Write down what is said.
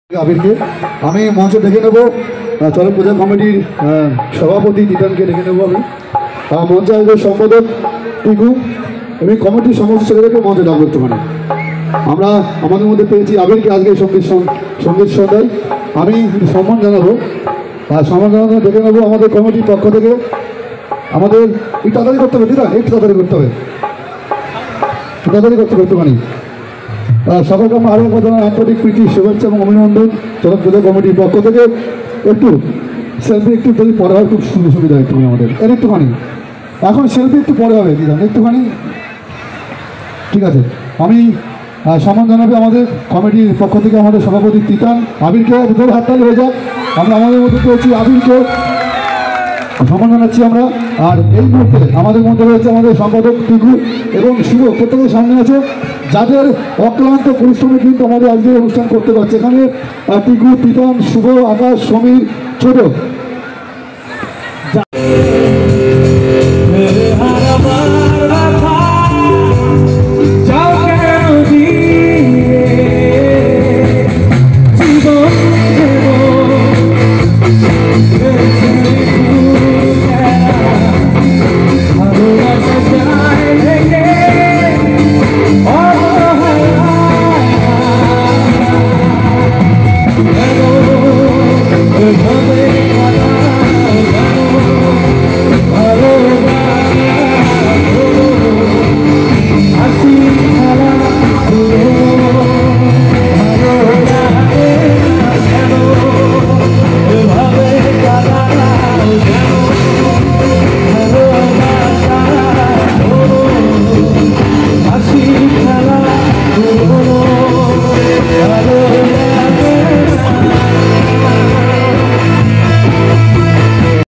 আবিরকে আমি মঞ্চে ডেকে নেব। চরক পূজা কমিটির সভাপতি তিতানকে ডেকে নেব। আমি মঞ্চে আসবে সম্পাদক টিকু এবং কমিটির সমস্ত ছেলেদেরকে মঞ্চে ডাকবো একটুখানি। আমরা আমাদের মধ্যে পেয়েছি আবিরকে আজকে সঙ্গীত সন্ধ্যায় আমি সম্মান জানাবো। আর সম্মান জানাবো ডেকে নেবো আমাদের কমিটির পক্ষ থেকে। আমাদের একটু তাড়াতাড়ি করতে হবে, দিদা একটু তাড়াতাড়ি করতে হবে, তাড়াতাড়ি করতে হবে একটুখানি। সকলকে আমরা আরও কথা আন্তরিক প্রীতি শুভেচ্ছা এবং অভিনন্দন চরক পূজা কমিটির পক্ষ থেকে। একটু সেলফি একটু যদি পরে হয় খুব সুবিধা একটু আমাদের একটুখানি। এখন সেলফি একটু পরে হবে দিদা একটুখানি, ঠিক আছে। আমি সম্মান জানাবে আমাদের কমিটির পক্ষ থেকে আমাদের সভাপতি তিতান আবিরকে। দুটো হাততালি হয়ে যাক। আমরা আমাদের মধ্যে পেয়েছি আবিরকে সম্মান জানাচ্ছি আমরা। আর এই মুহূর্তে আমাদের মধ্যে রয়েছে আমাদের সম্পাদক টিকু এবং শুভ, প্রত্যেকের সামনে আছে যাদের অক্লান্ত পরিশ্রমে কিন্তু আমাদের আজকে অনুষ্ঠান করতে পারছে। এখানে টিকু, তিতান, শুভ, আকাশ, সমীর, ছোট।